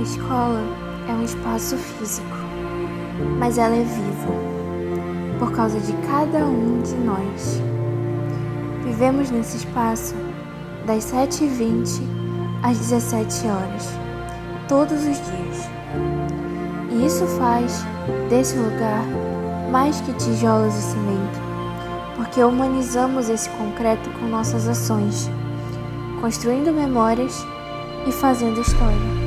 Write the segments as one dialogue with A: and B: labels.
A: escola é um espaço físico, mas ela é viva, por causa de cada um de nós. Vivemos nesse espaço das 7h20 às 17 horas, todos os dias. E isso faz desse lugar mais que tijolos e cimento, porque humanizamos esse concreto com nossas ações, construindo memórias e fazendo história.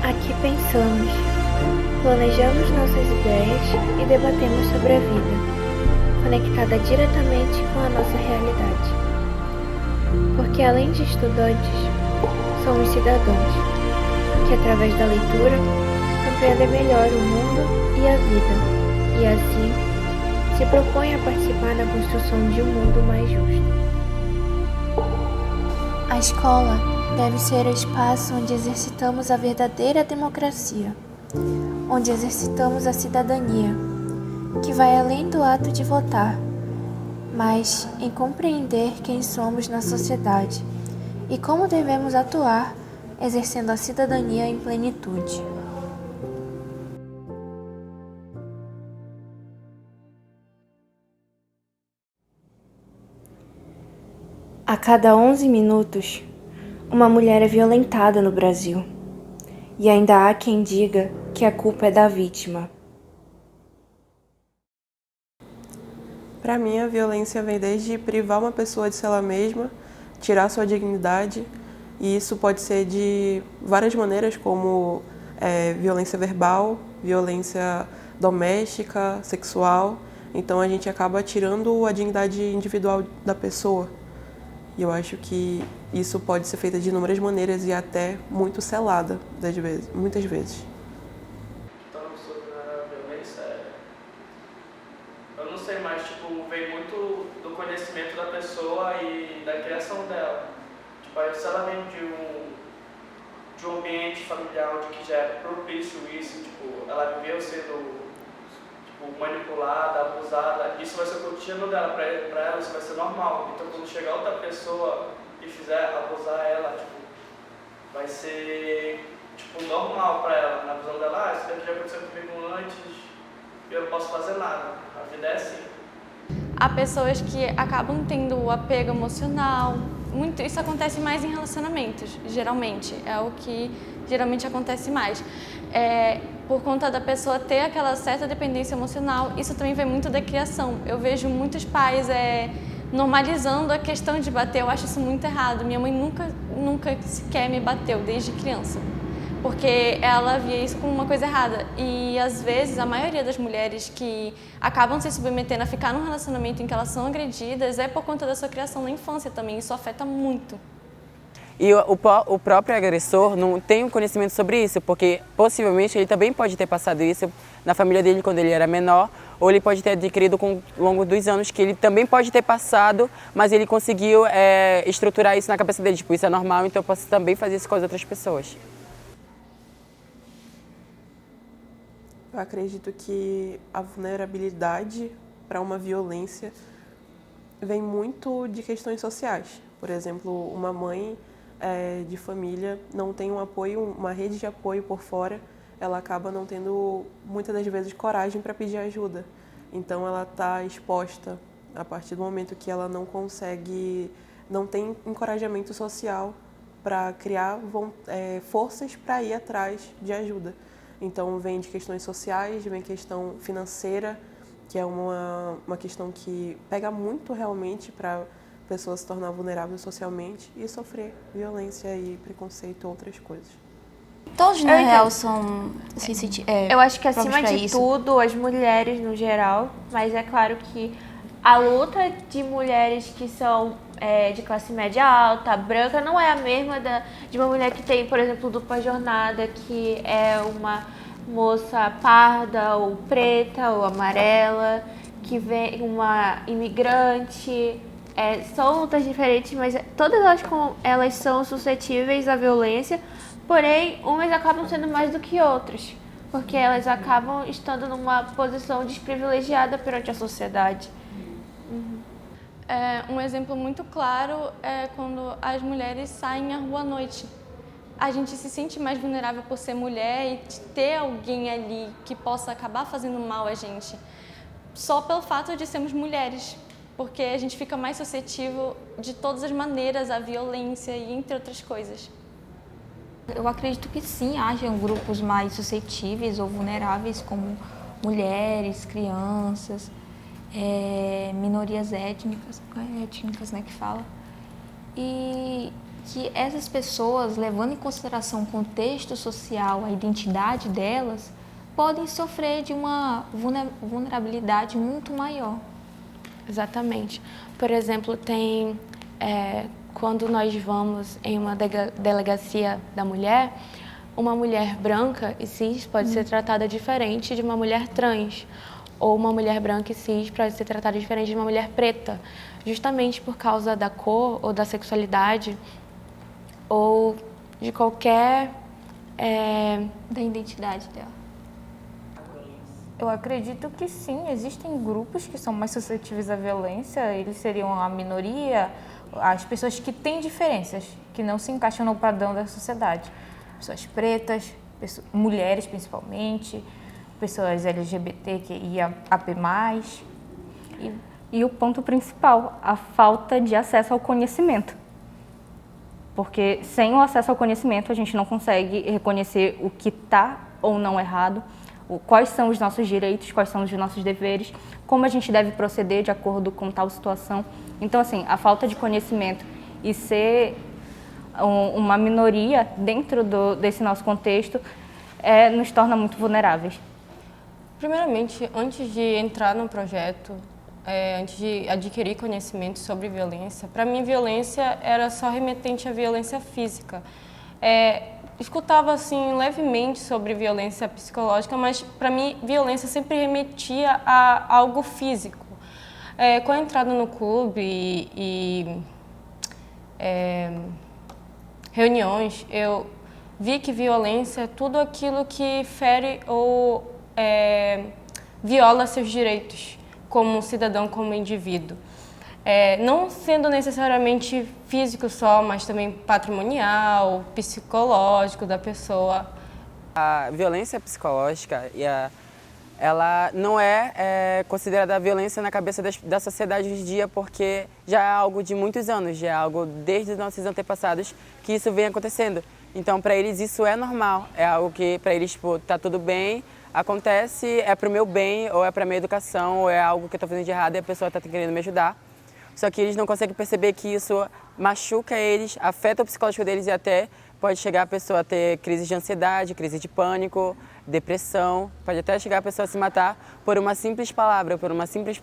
A: Aqui pensamos, planejamos nossas ideias e debatemos sobre a vida, conectada diretamente com a nossa realidade. Porque além de estudantes, somos cidadãos, que através da leitura compreendem melhor o mundo e a vida, e assim se propõem a participar na construção de um mundo mais justo. A escola deve ser o espaço onde exercitamos a verdadeira democracia, onde exercitamos a cidadania, que vai além do ato de votar, mas em compreender quem somos na sociedade e como devemos atuar exercendo a cidadania em plenitude. A cada 11 minutos, uma mulher é violentada no Brasil. E ainda há quem diga que a culpa é da vítima.
B: Para mim, a violência vem desde privar uma pessoa de ser ela mesma, tirar sua dignidade, e isso pode ser de várias maneiras, como violência verbal, violência doméstica, sexual. Então a gente acaba tirando a dignidade individual da pessoa. E eu acho que isso pode ser feito de inúmeras maneiras e até muito selada, muitas vezes.
C: Então, sobre a violência, eu não sei, mas vem muito do conhecimento da pessoa e da criação dela. Se ela vem de um ambiente familiar onde que já é propício isso, ela viveu sendo manipulada, abusada, isso vai ser o cotidiano dela, para ela isso vai ser normal. Então quando chegar outra pessoa e fizer abusar ela, vai ser normal para ela, na visão dela, isso daqui já aconteceu comigo antes, eu não posso fazer nada, a vida é assim.
D: Há pessoas que acabam tendo o apego emocional, isso acontece mais em relacionamentos, geralmente, é o que geralmente acontece mais. Por conta da pessoa ter aquela certa dependência emocional, isso também vem muito da criação. Eu vejo muitos pais normalizando a questão de bater, eu acho isso muito errado. Minha mãe nunca sequer me bateu desde criança, porque ela via isso como uma coisa errada. E às vezes a maioria das mulheres que acabam se submetendo a ficar num relacionamento em que elas são agredidas é por conta da sua criação na infância também, isso afeta muito.
E: E o próprio agressor não tem um conhecimento sobre isso, porque possivelmente ele também pode ter passado isso na família dele quando ele era menor, ou ele pode ter adquirido ao longo dos anos, que ele também pode ter passado, mas ele conseguiu estruturar isso na cabeça dele, isso é normal, então eu posso também fazer isso com as outras pessoas.
B: Eu acredito que a vulnerabilidade para uma violência vem muito de questões sociais. Por exemplo, uma mãe de família não tem um apoio, uma rede de apoio por fora, ela acaba não tendo, muitas das vezes, coragem para pedir ajuda. Então ela está exposta a partir do momento que ela não consegue, não tem encorajamento social para criar forças para ir atrás de ajuda. Então vem de questões sociais, vem questão financeira, que é uma questão que pega muito realmente para a pessoa se tornar vulnerável socialmente e sofrer violência e preconceito e outras coisas.
F: Todos, na real, são...
A: Eu acho que, acima de tudo, as mulheres no geral, mas é claro que a luta de mulheres que são de classe média alta, branca, não é a mesma de uma mulher que tem, por exemplo, dupla jornada, que é uma moça parda ou preta ou amarela, que vem uma imigrante. São lutas diferentes, mas todas elas são suscetíveis à violência, porém, umas acabam sendo mais do que outras, porque elas acabam estando numa posição desprivilegiada perante a sociedade.
D: Um exemplo muito claro é quando as mulheres saem à rua à noite. a gente se sente mais vulnerável por ser mulher e ter alguém ali que possa acabar fazendo mal a gente, só pelo fato de sermos mulheres, porque a gente fica mais suscetível de todas as maneiras à violência e entre outras coisas.
F: Eu acredito que sim, hajam grupos mais suscetíveis ou vulneráveis, como mulheres, crianças, minorias étnicas, né, que fala. E que essas pessoas, levando em consideração o contexto social, a identidade delas, podem sofrer de uma vulnerabilidade muito maior.
A: Exatamente. Por exemplo, quando nós vamos em uma delegacia da mulher, uma mulher branca e cis pode ser tratada diferente de uma mulher trans, ou uma mulher branca e cis pode ser tratada diferente de uma mulher preta, justamente por causa da cor ou da sexualidade ou de qualquer...
F: da identidade dela.
G: Eu acredito que sim, existem grupos que são mais suscetíveis à violência, eles seriam a minoria, as pessoas que têm diferenças, que não se encaixam no padrão da sociedade. Pessoas pretas, mulheres principalmente, pessoas LGBTQIAP+.
H: E o ponto principal, a falta de acesso ao conhecimento. Porque sem o acesso ao conhecimento a gente não consegue reconhecer o que está ou não errado, quais são os nossos direitos, quais são os nossos deveres, como a gente deve proceder de acordo com tal situação. Então, assim, a falta de conhecimento e ser uma minoria dentro desse nosso contexto nos torna muito vulneráveis.
I: Primeiramente, antes de entrar no projeto, antes de adquirir conhecimento sobre violência, para mim violência era só remetente à violência física. Escutava assim levemente sobre violência psicológica, mas para mim violência sempre remetia a algo físico. Com a entrada no clube e reuniões, eu vi que violência é tudo aquilo que fere ou viola seus direitos como cidadão, como indivíduo. Não sendo necessariamente físico só, mas também patrimonial, psicológico da pessoa.
E: A violência psicológica, ela não é considerada violência na cabeça da sociedade hoje em dia, porque já é algo de muitos anos, já é algo desde os nossos antepassados que isso vem acontecendo. Então, para eles, isso é normal, é algo que para eles, tá tudo bem, acontece, é para o meu bem, ou é para a minha educação, ou é algo que eu estou fazendo de errado e a pessoa está querendo me ajudar. Só que eles não conseguem perceber que isso machuca eles, afeta o psicológico deles e até pode chegar a pessoa a ter crise de ansiedade, crise de pânico, depressão. Pode até chegar a pessoa a se matar por uma simples palavra, por uma simples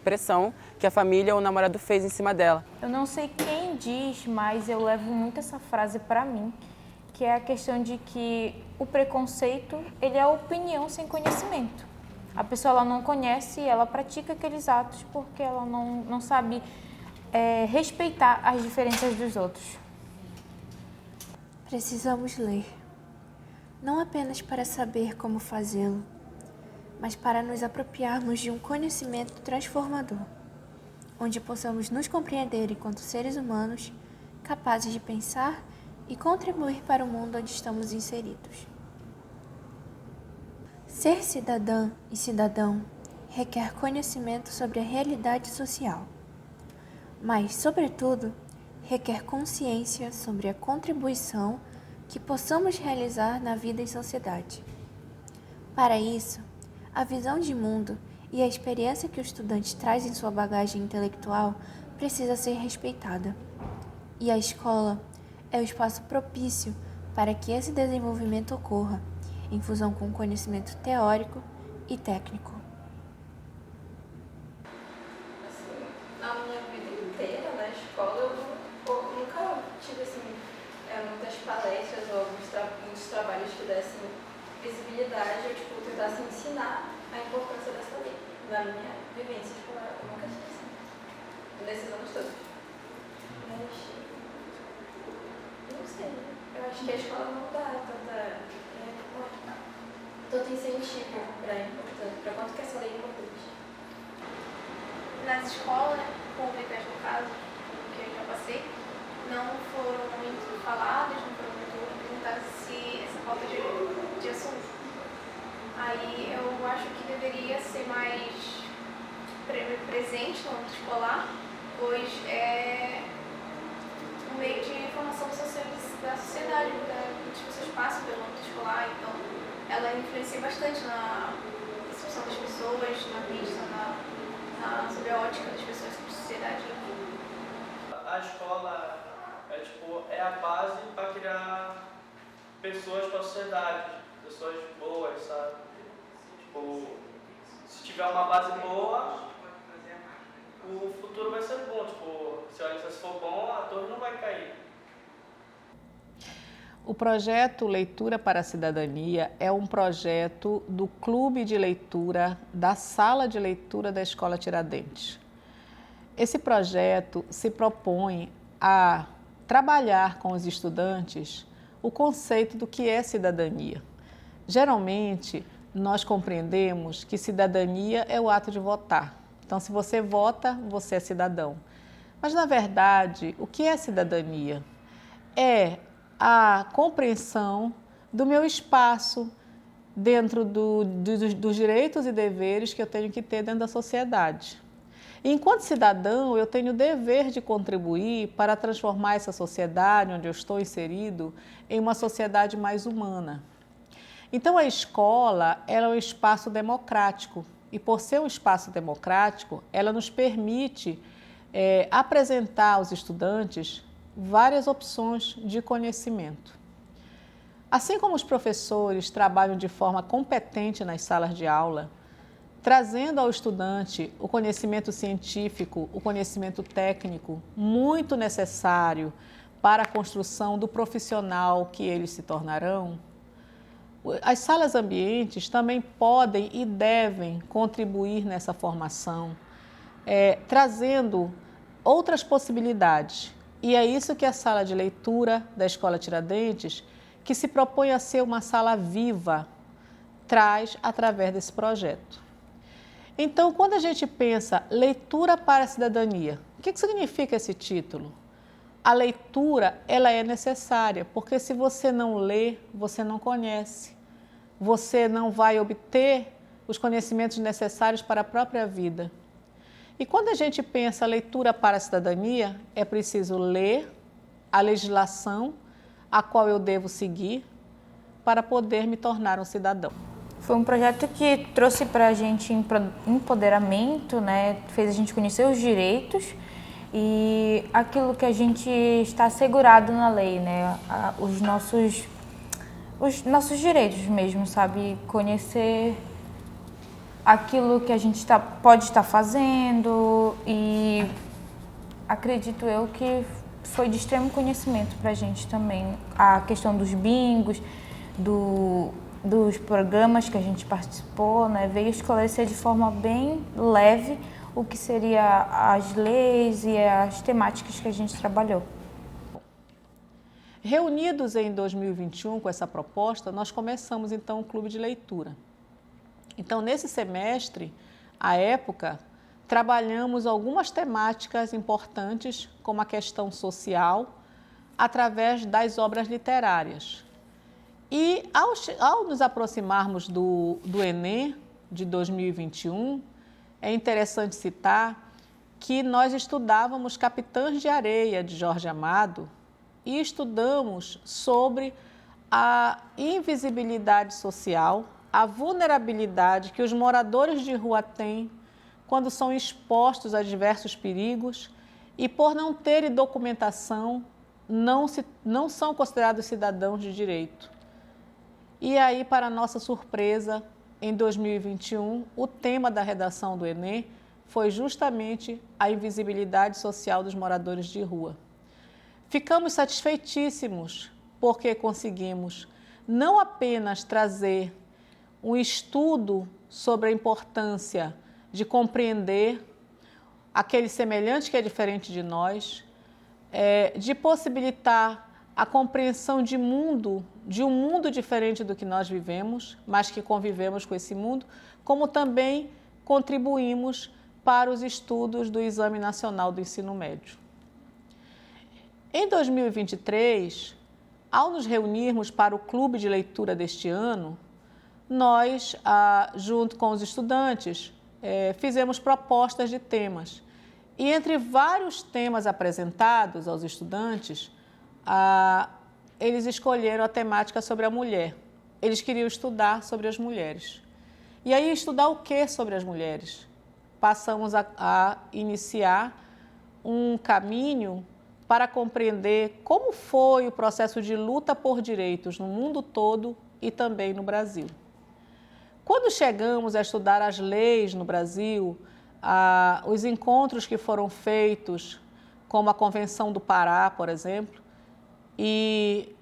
E: pressão que a família ou o namorado fez em cima dela.
G: Eu não sei quem diz, mas eu levo muito essa frase para mim, que é a questão de que o preconceito, ele é opinião sem conhecimento. A pessoa ela não conhece e ela pratica aqueles atos porque ela não sabe respeitar as diferenças dos outros.
A: Precisamos ler, não apenas para saber como fazê-lo, mas para nos apropriarmos de um conhecimento transformador, onde possamos nos compreender enquanto seres humanos capazes de pensar e contribuir para o mundo onde estamos inseridos. Ser cidadã e cidadão requer conhecimento sobre a realidade social, mas, sobretudo, requer consciência sobre a contribuição que possamos realizar na vida em sociedade. Para isso, a visão de mundo e a experiência que o estudante traz em sua bagagem intelectual precisa ser respeitada. E a escola é o espaço propício para que esse desenvolvimento ocorra, em fusão com conhecimento teórico e técnico.
D: A minha vida inteira na escola eu nunca tive muitas palestras ou muitos trabalhos que dessem visibilidade ou tentassem ensinar a importância dessa lei. Na minha vivência escolar eu nunca tive nesses anos todos. Mas não sei, eu acho que a escola não dá tanto incentivo para quanto que essa lei é importante.
J: Nas escolas públicas, no caso, que eu já passei, não foram muito faladas, não foram muito apresentadas essa falta de assunto. Aí eu acho que deveria ser mais presente no âmbito escolar, pois é um meio de informação da sociedade, muitas pessoas passam pelo âmbito escolar, então ela influencia bastante na percepção das pessoas, na vista, sobre a ótica das pessoas sobre a sociedade.
C: A escola é a base para criar pessoas para a sociedade, pessoas boas, sabe? Tipo, se tiver uma base boa, o futuro vai ser bom. Tipo, se for bom, a torre não vai cair.
K: O projeto Leitura para a Cidadania é um projeto do Clube de Leitura da Sala de Leitura da Escola Tiradentes. Esse projeto se propõe a trabalhar com os estudantes o conceito do que é cidadania. Geralmente, nós compreendemos que cidadania é o ato de votar. Então, se você vota, você é cidadão. Mas, na verdade, o que é cidadania? É a compreensão do meu espaço dentro dos direitos e deveres que eu tenho que ter dentro da sociedade. E, enquanto cidadão, eu tenho o dever de contribuir para transformar essa sociedade onde eu estou inserido em uma sociedade mais humana. Então, a escola ela é um espaço democrático e, por ser um espaço democrático, ela nos permite apresentar aos estudantes várias opções de conhecimento. Assim como os professores trabalham de forma competente nas salas de aula, trazendo ao estudante o conhecimento científico, o conhecimento técnico, muito necessário para a construção do profissional que eles se tornarão, as salas ambientes também podem e devem contribuir nessa formação, trazendo outras possibilidades. E é isso que a sala de leitura da Escola Tiradentes, que se propõe a ser uma sala viva, traz através desse projeto. Então, quando a gente pensa leitura para a cidadania, o que significa esse título? A leitura, ela é necessária, porque se você não lê, você não conhece. Você não vai obter os conhecimentos necessários para a própria vida. E quando a gente pensa leitura para a cidadania, é preciso ler a legislação a qual eu devo seguir para poder me tornar um cidadão.
G: Foi um projeto que trouxe para a gente empoderamento, né? Fez a gente conhecer os direitos e aquilo que a gente está assegurado na lei, né? Os nossos direitos mesmo, sabe? Conhecer aquilo que a gente pode estar fazendo e acredito eu que foi de extremo conhecimento para a gente também. A questão dos bingos, dos programas que a gente participou, né, veio esclarecer de forma bem leve o que seria as leis e as temáticas que a gente trabalhou.
K: Reunidos em 2021 com essa proposta, nós começamos então o Clube de Leitura. Então, nesse semestre, à época, trabalhamos algumas temáticas importantes, como a questão social, através das obras literárias. E ao nos aproximarmos do Enem de 2021, é interessante citar que nós estudávamos Capitães de Areia, de Jorge Amado, e estudamos sobre a invisibilidade social, a vulnerabilidade que os moradores de rua têm quando são expostos a diversos perigos e, por não terem documentação, não são considerados cidadãos de direito. E aí, para nossa surpresa, em 2021, o tema da redação do Enem foi justamente a invisibilidade social dos moradores de rua. Ficamos satisfeitíssimos porque conseguimos não apenas trazer um estudo sobre a importância de compreender aquele semelhante que é diferente de nós, de possibilitar a compreensão de um mundo diferente do que nós vivemos, mas que convivemos com esse mundo, como também contribuímos para os estudos do Exame Nacional do Ensino Médio. Em 2023, ao nos reunirmos para o clube de leitura deste ano, nós, junto com os estudantes, fizemos propostas de temas. E entre vários temas apresentados aos estudantes, eles escolheram a temática sobre a mulher. Eles queriam estudar sobre as mulheres. E aí, estudar o que sobre as mulheres? Passamos a iniciar um caminho para compreender como foi o processo de luta por direitos no mundo todo e também no Brasil. Quando chegamos a estudar as leis no Brasil, os encontros que foram feitos, como a Convenção do Pará, por exemplo, e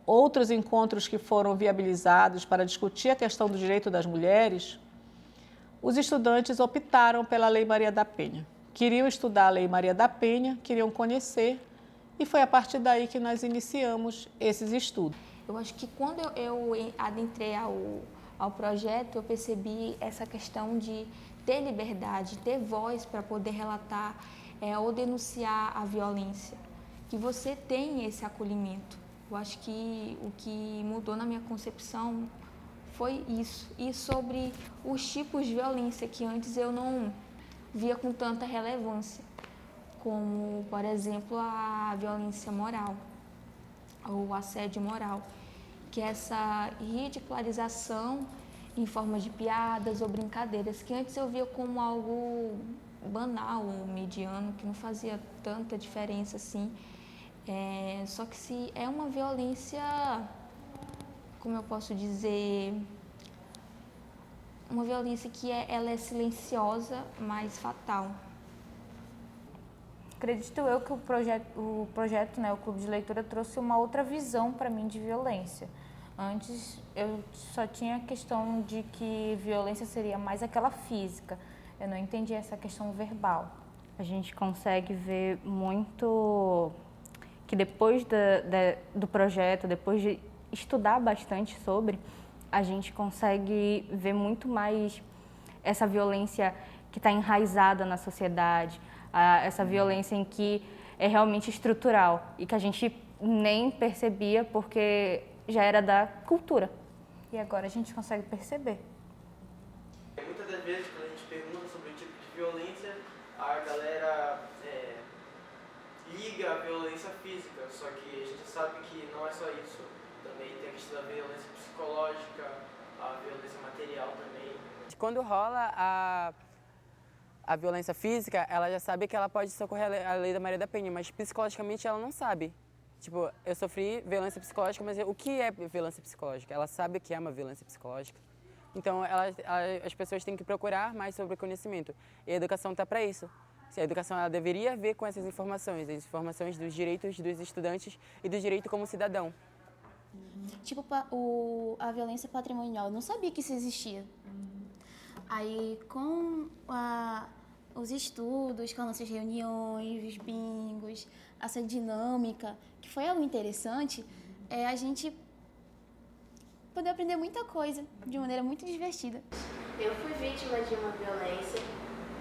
K: outros encontros que foram viabilizados para discutir a questão do direito das mulheres, os estudantes optaram pela Lei Maria da Penha. Queriam estudar a Lei Maria da Penha, queriam conhecer, e foi a partir daí que nós iniciamos esses estudos.
F: Eu acho que quando eu adentrei ao projeto, eu percebi essa questão de ter liberdade, ter voz para poder relatar ou denunciar a violência, que você tem esse acolhimento. Eu acho que o que mudou na minha concepção foi isso. E sobre os tipos de violência que antes eu não via com tanta relevância, como, por exemplo, a violência moral ou o assédio moral, que é essa ridicularização em forma de piadas ou brincadeiras, que antes eu via como algo banal ou mediano, que não fazia tanta diferença assim. Só que se é uma violência, como eu posso dizer, uma violência que ela é silenciosa, mas fatal.
G: Acredito eu que o projeto, né, o Clube de Leitura, trouxe uma outra visão para mim de violência. Antes eu só tinha a questão de que violência seria mais aquela física. Eu não entendia essa questão verbal.
H: A gente consegue ver muito que depois do projeto, depois de estudar bastante sobre, a gente consegue ver muito mais essa violência que está enraizada na sociedade, essa violência em que é realmente estrutural e que a gente nem percebia porque já era da cultura.
G: E agora a gente consegue perceber.
C: Muitas das vezes, quando a gente pergunta sobre o tipo de violência, a galera liga a violência física, só que a gente sabe que não é só isso. Também tem a questão da violência psicológica, a violência material também.
E: Quando rola a violência física, ela já sabe que ela pode socorrer a Lei da Maria da Penha, mas psicologicamente ela não sabe. Tipo, eu sofri violência psicológica, mas o que é violência psicológica? Ela sabe o que é uma violência psicológica. Então, as pessoas têm que procurar mais sobre o conhecimento. E a educação está para isso. A educação ela deveria ver com essas informações, as informações dos direitos dos estudantes e do direito como cidadão.
L: Tipo, a violência patrimonial, eu não sabia que isso existia. Aí, com os estudos, com as nossas reuniões, os bingos, essa dinâmica, que foi algo interessante, a gente poder aprender muita coisa de maneira muito divertida.
M: Eu fui vítima de uma violência,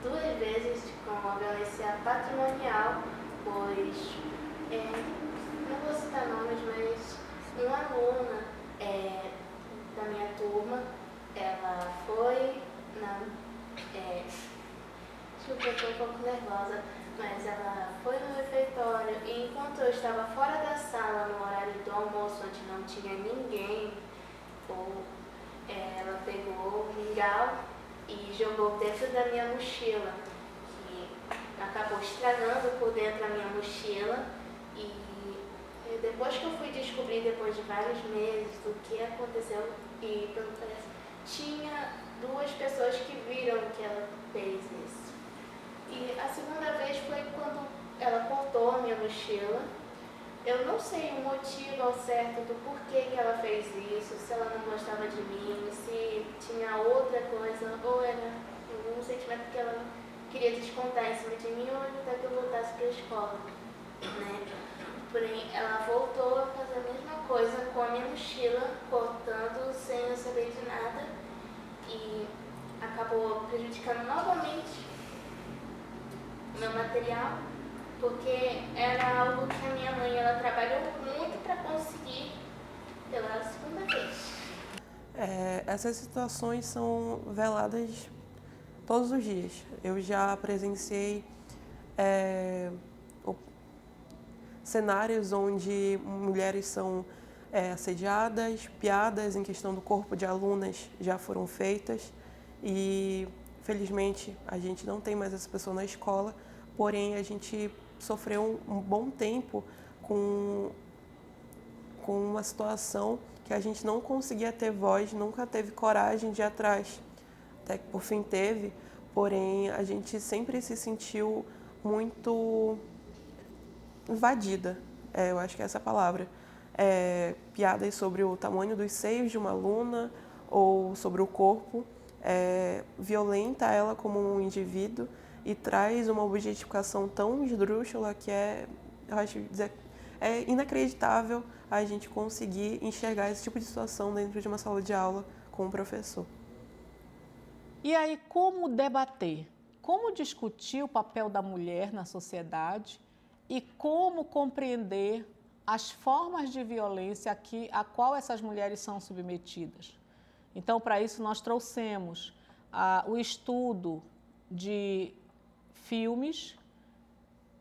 M: 2 vezes com uma violência patrimonial, pois, não vou citar nomes, mas uma aluna da minha turma, ela foi desculpa, eu estou um pouco nervosa, mas ela foi no refeitório e enquanto eu estava fora da sala no horário do almoço, onde não tinha ninguém, ela pegou um mingau e jogou dentro da minha mochila, que acabou estragando por dentro a minha mochila. E depois que eu fui descobrir, depois de vários meses, o que aconteceu, e pelo que parece, tinha 2 pessoas que viram que ela fez isso. E a segunda vez foi quando ela cortou a minha mochila. Eu não sei o motivo ao certo do porquê que ela fez isso, se ela não gostava de mim, se tinha outra coisa, ou era algum sentimento que ela queria descontar em cima de mim, ou até que eu voltasse para a escola, né? Porém, ela voltou a fazer a mesma coisa com a minha mochila, cortando sem eu saber de nada, e acabou prejudicando novamente o meu material. porque era algo que a minha mãe ela trabalhou muito para conseguir pela segunda vez.
B: Essas situações são veladas todos os dias. Eu já presenciei cenários onde mulheres são assediadas, piadas em questão do corpo de alunas já foram feitas e, felizmente, a gente não tem mais essa pessoa na escola, porém a gente sofreu um bom tempo com uma situação que a gente não conseguia ter voz, nunca teve coragem de ir atrás. Até que por fim teve, porém a gente sempre se sentiu muito invadida, eu acho que é essa a palavra. Piadas sobre o tamanho dos seios de uma aluna ou sobre o corpo, violenta ela como um indivíduo e traz uma objetificação tão esdrúxula que eu acho dizer, é inacreditável a gente conseguir enxergar esse tipo de situação dentro de uma sala de aula com o professor.
K: E aí, como debater? Como discutir o papel da mulher na sociedade e como compreender as formas de violência a qual essas mulheres são submetidas? Então, para isso, nós trouxemos o estudo de filmes,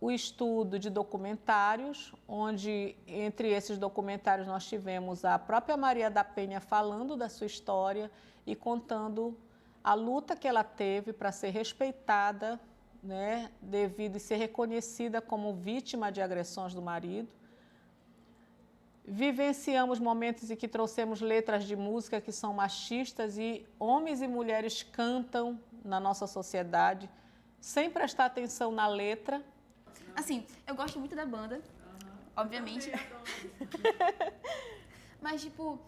K: o estudo de documentários, onde entre esses documentários nós tivemos a própria Maria da Penha falando da sua história e contando a luta que ela teve para ser respeitada, né, devido e ser reconhecida como vítima de agressões do marido. Vivenciamos momentos em que trouxemos letras de música que são machistas e homens e mulheres cantam na nossa sociedade sem prestar atenção na letra.
L: Assim, eu gosto muito da banda, obviamente. Mas, tipo,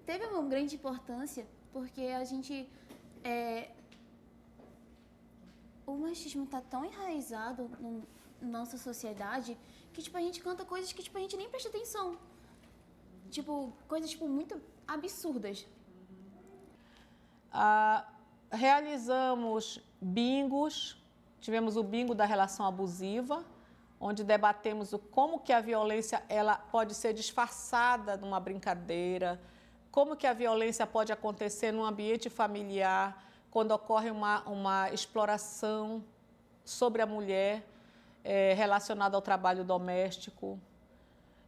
L: teve uma grande importância porque a gente... O machismo tá tão enraizado na nossa sociedade que, tipo, a gente canta coisas que, tipo, a gente nem presta atenção. Tipo, coisas, tipo, muito absurdas.
K: Realizamos bingos, tivemos o bingo da relação abusiva, onde debatemos como que a violência ela pode ser disfarçada numa brincadeira, como que a violência pode acontecer num ambiente familiar, quando ocorre uma exploração sobre a mulher relacionada ao trabalho doméstico.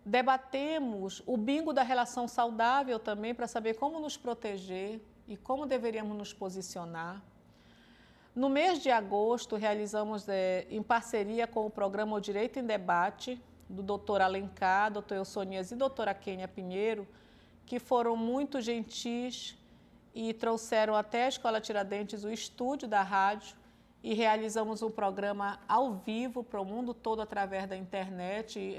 K: Debatemos o bingo da relação saudável também para saber como nos proteger e como deveríamos nos posicionar. No mês de agosto, realizamos, em parceria com o programa O Direito em Debate, do Dr. Alencar, Dr. Eusonias e doutora Kênia Pinheiro, que foram muito gentis e trouxeram até a Escola Tiradentes o estúdio da rádio e realizamos um programa ao vivo para o mundo todo através da internet.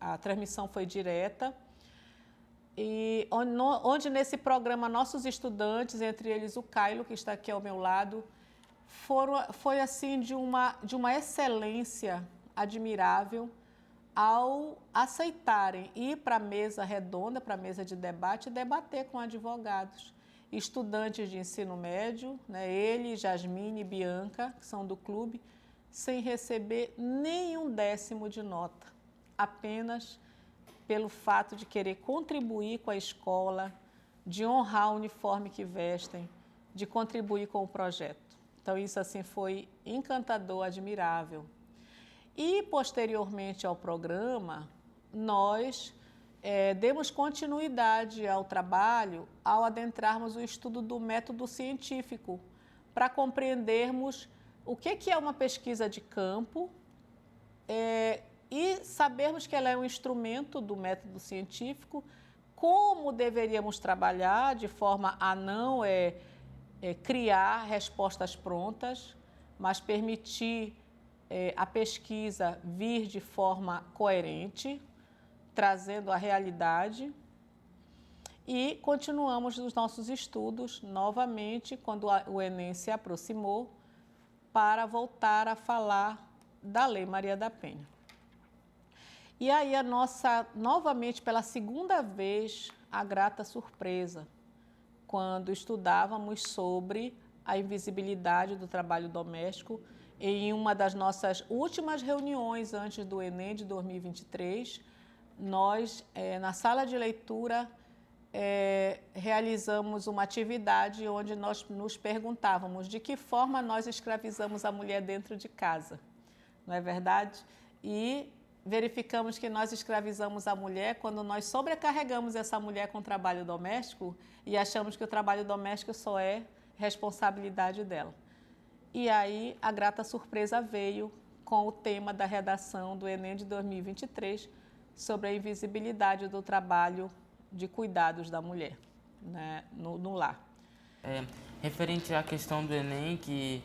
K: A transmissão foi direta. E onde nesse programa nossos estudantes, entre eles o Cailo, que está aqui ao meu lado, foi assim de uma excelência admirável ao aceitarem ir para a mesa redonda, para a mesa de debate e debater com advogados. Estudantes de ensino médio, né, ele, Jasmine e Bianca, que são do clube, sem receber nenhum décimo de nota, apenas pelo fato de querer contribuir com a escola, de honrar o uniforme que vestem, de contribuir com o projeto. Então isso assim foi encantador, admirável. E posteriormente ao programa, nós demos continuidade ao trabalho ao adentrarmos o estudo do método científico, para compreendermos o que é uma pesquisa de campo e sabermos que ela é um instrumento do método científico, como deveríamos trabalhar de forma a não criar respostas prontas, mas permitir a pesquisa vir de forma coerente, trazendo a realidade. E continuamos os nossos estudos novamente quando o Enem se aproximou para voltar a falar da Lei Maria da Penha. E aí novamente pela segunda vez, a grata surpresa, quando estudávamos sobre a invisibilidade do trabalho doméstico em uma das nossas últimas reuniões antes do Enem de 2023. Nós, na sala de leitura, realizamos uma atividade onde nós nos perguntávamos de que forma nós escravizamos a mulher dentro de casa, não é verdade? E verificamos que nós escravizamos a mulher quando nós sobrecarregamos essa mulher com o trabalho doméstico e achamos que o trabalho doméstico só é responsabilidade dela. E aí a grata surpresa veio com o tema da redação do Enem de 2023 sobre a invisibilidade do trabalho de cuidados da mulher, né, no lar.
E: Referente à questão do Enem, que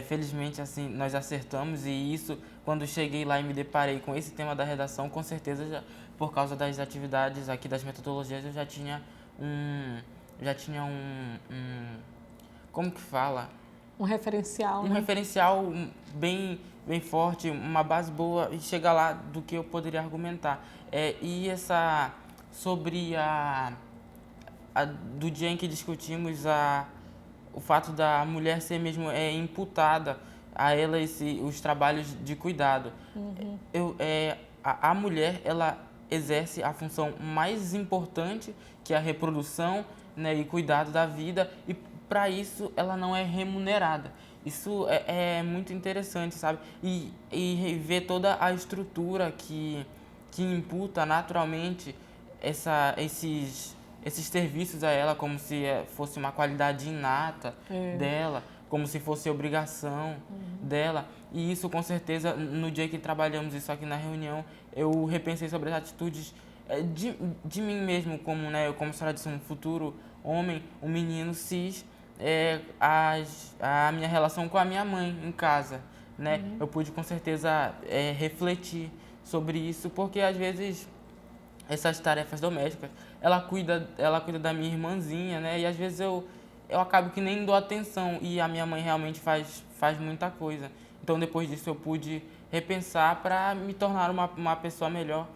E: felizmente assim nós acertamos, e isso, quando cheguei lá e me deparei com esse tema da redação, com certeza por causa das atividades aqui, das metodologias, eu já tinha como que fala?
K: Um referencial,
E: um referencial bem forte, uma base boa, e chega lá do que eu poderia argumentar. E essa, sobre do dia em que discutimos o fato da mulher ser mesmo imputada a ela os trabalhos de cuidado. A mulher, ela exerce a função mais importante, que é a reprodução, né, e cuidado da vida, e para isso ela não é remunerada. Isso é muito interessante, sabe? E ver toda a estrutura que imputa naturalmente esses serviços a ela, como se fosse uma qualidade inata dela, como se fosse obrigação dela. E isso, com certeza, no dia que trabalhamos isso aqui na reunião, eu repensei sobre as atitudes de mim mesmo, como, né, como a senhora disse, um futuro homem, um menino cis, a minha relação com a minha mãe em casa, né? Eu pude, com certeza, refletir sobre isso, porque às vezes essas tarefas domésticas, ela cuida da minha irmãzinha, né? E às vezes eu acabo que nem dou atenção, e a minha mãe realmente faz muita coisa. Então depois disso eu pude repensar para me tornar uma pessoa melhor,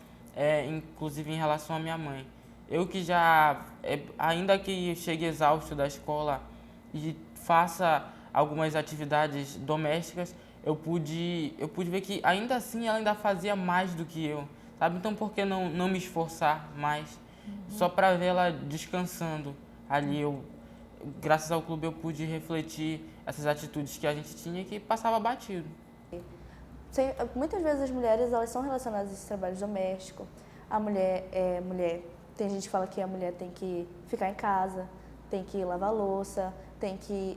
E: inclusive em relação à minha mãe. Eu que já, ainda que chegue exausto da escola e faça algumas atividades domésticas, eu pude ver que ainda assim ela ainda fazia mais do que eu, sabe? Então por que não me esforçar mais? Só para ver ela descansando ali. Graças ao clube eu pude refletir essas atitudes que a gente tinha e que passava batido.
N: Muitas vezes as mulheres, elas são relacionadas a esse trabalho doméstico. A mulher é mulher. Tem gente que fala que a mulher tem que ficar em casa, tem que lavar louça,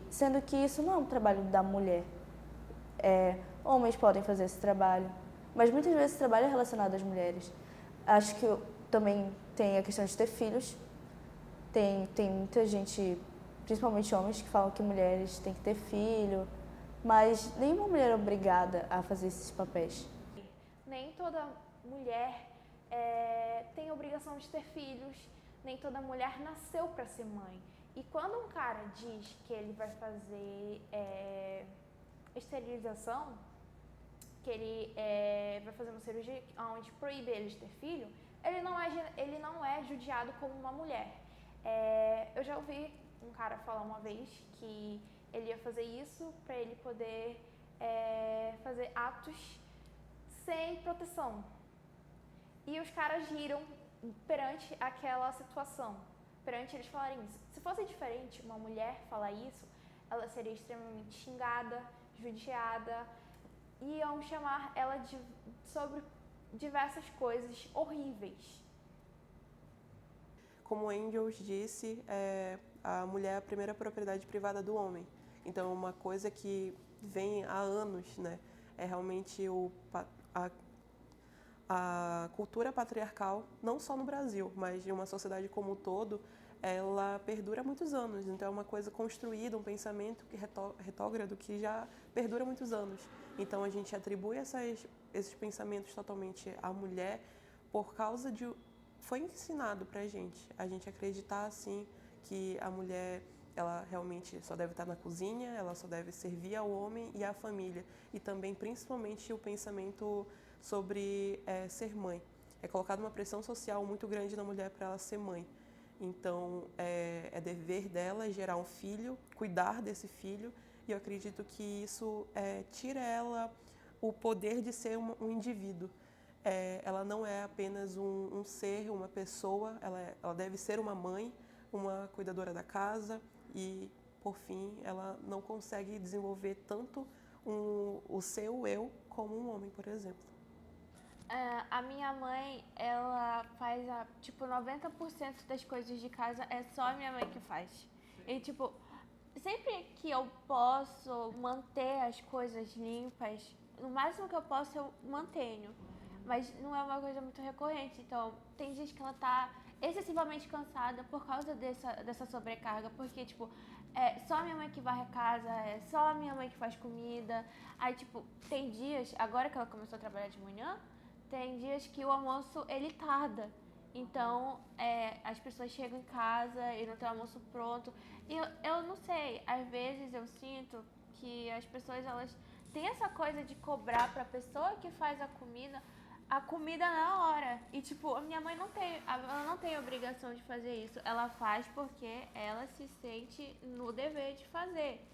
N: sendo que isso não é um trabalho da mulher. Homens podem fazer esse trabalho, mas muitas vezes esse trabalho é relacionado às mulheres. Acho que também tem a questão de ter filhos. Tem muita gente, principalmente homens, que falam que mulheres têm que ter filho, mas nenhuma mulher é obrigada a fazer esses papéis.
A: Nem toda mulher tem a obrigação de ter filhos, nem toda mulher nasceu para ser mãe. E quando um cara diz que ele vai fazer esterilização, que ele vai fazer uma cirurgia onde proíbe ele de ter filho, ele não é judiado como uma mulher. Eu já ouvi um cara falar uma vez que ele ia fazer isso para ele poder fazer atos sem proteção. E os caras riram perante aquela situação, perante eles falarem isso. Se fosse diferente, uma mulher falar isso, ela seria extremamente xingada, judiada, iam chamar ela sobre diversas coisas horríveis.
B: Como Engels disse, a mulher é a primeira propriedade privada do homem. Então, uma coisa que vem há anos, né, é realmente a cultura patriarcal, não só no Brasil, mas em uma sociedade como um todo, ela perdura há muitos anos. Então, é uma coisa construída, um pensamento retrógrado que já perdura há muitos anos. Então, a gente atribui esses pensamentos totalmente à mulher por causa de... Foi ensinado pra a gente acreditar, assim, que a mulher, ela realmente só deve estar na cozinha, ela só deve servir ao homem e à família. E também, principalmente, o pensamento sobre ser mãe. É colocada uma pressão social muito grande na mulher para ela ser mãe. Então, é dever dela gerar um filho, cuidar desse filho, e eu acredito que isso tira ela o poder de ser um indivíduo. Ela não é apenas um ser, uma pessoa, ela deve ser uma mãe, uma cuidadora da casa e, por fim, ela não consegue desenvolver tanto o seu eu como um homem, por exemplo.
A: A minha mãe, ela faz, 90% das coisas de casa é só a minha mãe que faz. E, sempre que eu posso manter as coisas limpas, no máximo que eu posso, eu mantenho. Mas não é uma coisa muito recorrente. Então, tem dias que ela tá excessivamente cansada por causa dessa sobrecarga. Porque, é só a minha mãe que varre a casa, é só a minha mãe que faz comida. Aí, tem dias, agora que ela começou a trabalhar de manhã, tem dias que o almoço, ele tarda. Então, as pessoas chegam em casa e não tem o almoço pronto. E eu não sei, às vezes eu sinto que as pessoas, elas têm essa coisa de cobrar pra pessoa que faz a comida na hora. E, a minha mãe ela não tem obrigação de fazer isso. Ela faz porque ela se sente no dever de fazer.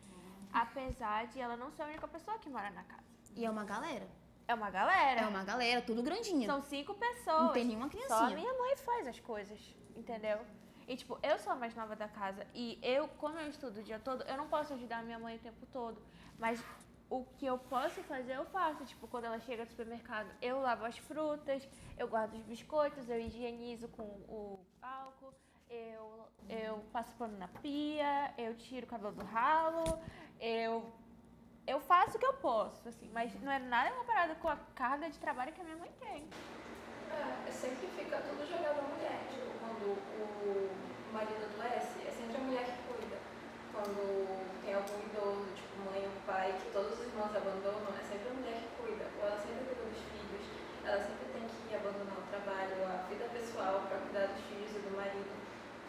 A: Apesar de ela não ser a única pessoa que mora na casa.
L: E é uma galera.
A: É uma galera.
L: É uma galera, tudo grandinha.
A: São 5 pessoas.
L: Não tem nenhuma criancinha.
A: Só a minha mãe faz as coisas, entendeu? E, eu sou a mais nova da casa. E como eu estudo o dia todo, eu não posso ajudar a minha mãe o tempo todo. Mas o que eu posso fazer, eu faço. Quando ela chega do supermercado, eu lavo as frutas, eu guardo os biscoitos, eu higienizo com o álcool, eu passo pano na pia, eu tiro o cabelo do ralo, eu faço o que eu posso, assim, mas não é nada comparado com a carga de trabalho que a minha mãe tem.
J: Sempre fica tudo jogado à mulher. Quando o marido adoece, é sempre a mulher que cuida. Quando tem algum idoso, mãe ou pai, que todos os irmãos abandonam, é sempre a mulher que cuida. Ela sempre cuida dos filhos, ela sempre tem que abandonar o trabalho, a vida pessoal para cuidar dos filhos e do marido.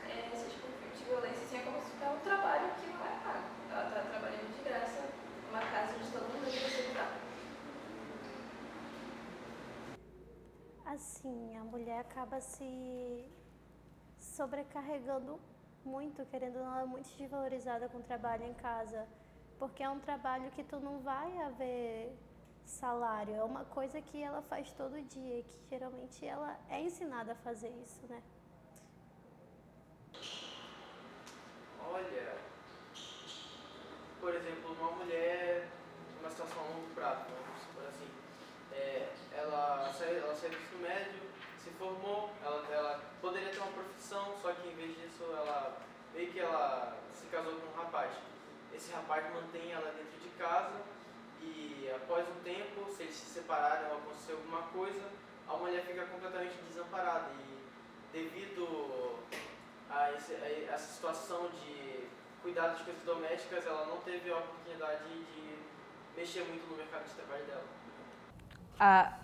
J: Esse tipo de violência assim, é como se fosse um trabalho que não é pago. Ela está trabalhando de graça, uma casa de todo mundo que você cuidar.
O: Assim, a mulher acaba se sobrecarregando muito, querendo ou não, é muito desvalorizada com o trabalho em casa, porque é um trabalho que tu não vai haver salário, é uma coisa que ela faz todo dia, que geralmente ela é ensinada a fazer isso, né?
C: Olha, por exemplo, uma mulher, uma situação prática, vamos supor assim, ela saiu do ensino médio, se formou, ela poderia ter uma profissão, só que em vez disso ela se casou com um rapaz. Esse rapaz mantém ela dentro de casa e após um tempo, se eles se separarem ou acontecer alguma coisa, a mulher fica completamente desamparada e devido a essa situação de cuidar das coisas domésticas, ela não teve a oportunidade de mexer muito no mercado de trabalho dela.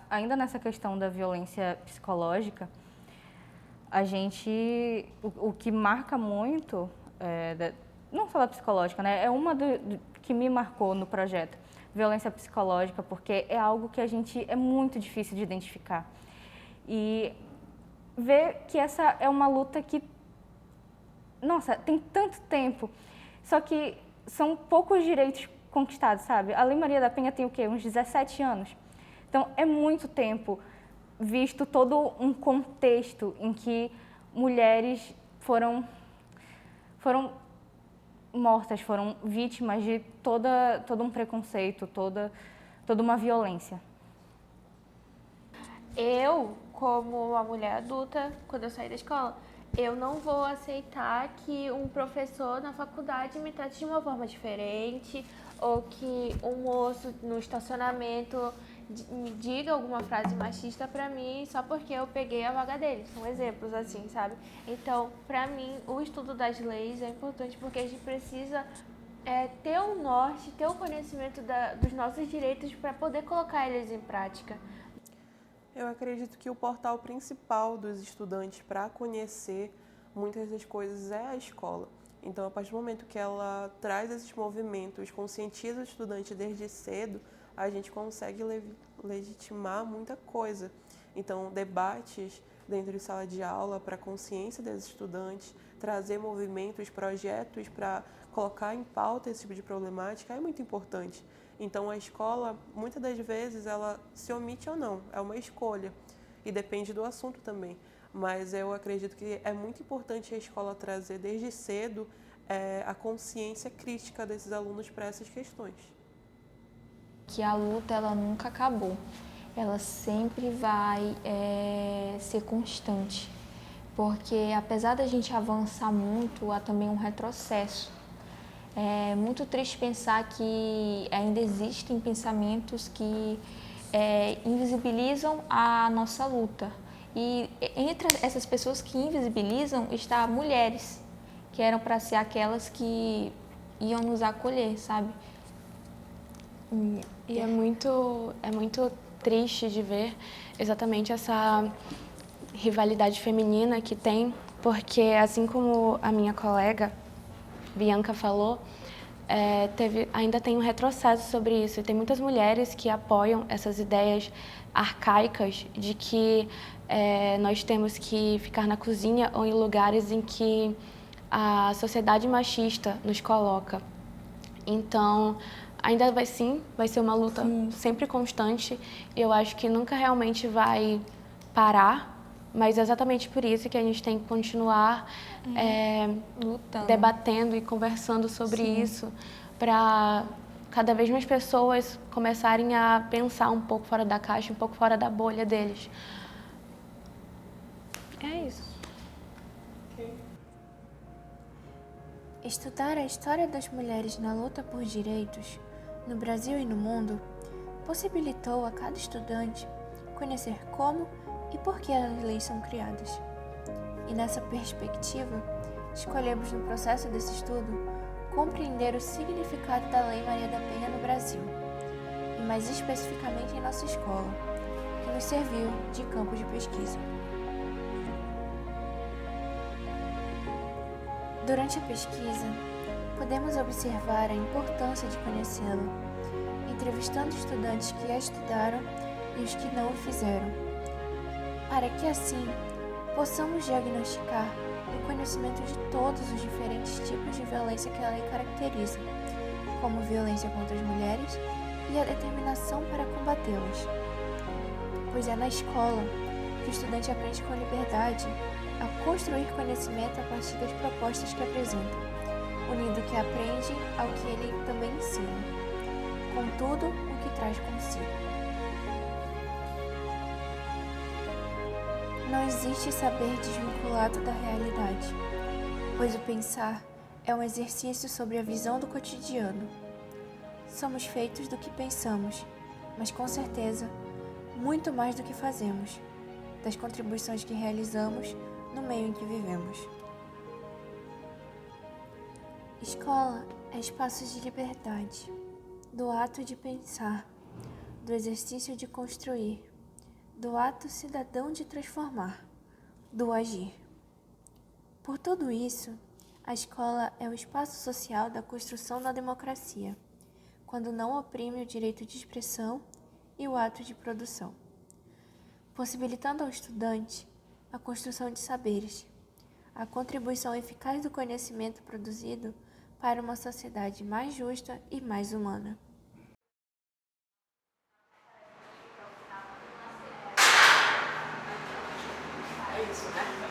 H: Ainda nessa questão da violência psicológica, o que marca muito, não só da psicológica, né? É uma que me marcou no projeto, violência psicológica, porque é algo que é muito difícil de identificar. E ver que essa é uma luta que, nossa, tem tanto tempo, só que são poucos direitos conquistados, sabe? A Lei Maria da Penha tem o quê? Uns 17 anos. Então, é muito tempo, visto todo um contexto em que mulheres foram mortas, foram vítimas de todo um preconceito, toda uma violência.
A: Eu, como uma mulher adulta, quando eu sair da escola, eu não vou aceitar que um professor na faculdade me trate de uma forma diferente ou que um moço no estacionamento me diga alguma frase machista pra mim só porque eu peguei a vaga dele. São exemplos assim, sabe? Então, pra mim, o estudo das leis é importante porque a gente precisa ter um norte, ter o conhecimento dos nossos direitos para poder colocar eles em prática.
B: Eu acredito que o portal principal dos estudantes para conhecer muitas das coisas é a escola. Então, a partir do momento que ela traz esses movimentos, conscientiza o estudante desde cedo, a gente consegue legitimar muita coisa. Então, debates dentro de sala de aula para a consciência dos estudantes, trazer movimentos, projetos para colocar em pauta esse tipo de problemática é muito importante. Então a escola, muitas das vezes, ela se omite ou não, é uma escolha e depende do assunto também. Mas eu acredito que é muito importante a escola trazer desde cedo a consciência crítica desses alunos para essas questões.
F: Que a luta ela nunca acabou, ela sempre vai ser constante, porque apesar da gente avançar muito, há também um retrocesso. É muito triste pensar que ainda existem pensamentos que invisibilizam a nossa luta. E entre essas pessoas que invisibilizam está mulheres, que eram para ser aquelas que iam nos acolher, sabe?
D: E é muito triste de ver exatamente essa rivalidade feminina que tem, porque assim como a minha colega Bianca falou, ainda tem um retrocesso sobre isso. E tem muitas mulheres que apoiam essas ideias arcaicas de que nós temos que ficar na cozinha ou em lugares em que a sociedade machista nos coloca. Então, ainda vai ser uma luta sempre constante. E eu acho que nunca realmente vai parar, mas é exatamente por isso que a gente tem que continuar lutando, debatendo e conversando sobre isso, para cada vez mais pessoas começarem a pensar um pouco fora da caixa, um pouco fora da bolha deles. É isso.
P: Estudar a história das mulheres na luta por direitos, no Brasil e no mundo, possibilitou a cada estudante conhecer como e por que as leis são criadas. E nessa perspectiva, escolhemos no processo desse estudo compreender o significado da Lei Maria da Penha no Brasil, e mais especificamente em nossa escola, que nos serviu de campo de pesquisa. Durante a pesquisa, podemos observar a importância de conhecê-la, entrevistando estudantes que a estudaram e os que não o fizeram, para que assim possamos diagnosticar o conhecimento de todos os diferentes tipos de violência que a lei caracteriza, como violência contra as mulheres e a determinação para combatê-las. Pois é na escola que o estudante aprende com liberdade a construir conhecimento a partir das propostas que apresenta, unindo o que aprende ao que ele também ensina, com tudo o que traz consigo. Não existe saber desvinculado da realidade, pois o pensar é um exercício sobre a visão do cotidiano. Somos feitos do que pensamos, mas com certeza, muito mais do que fazemos, das contribuições que realizamos no meio em que vivemos. Escola é espaço de liberdade, do ato de pensar, do exercício de construir, do ato cidadão de transformar, do agir. Por tudo isso, a escola é o espaço social da construção da democracia, quando não oprime o direito de expressão e o ato de produção, possibilitando ao estudante a construção de saberes, a contribuição eficaz do conhecimento produzido para uma sociedade mais justa e mais humana.
C: É isso, né?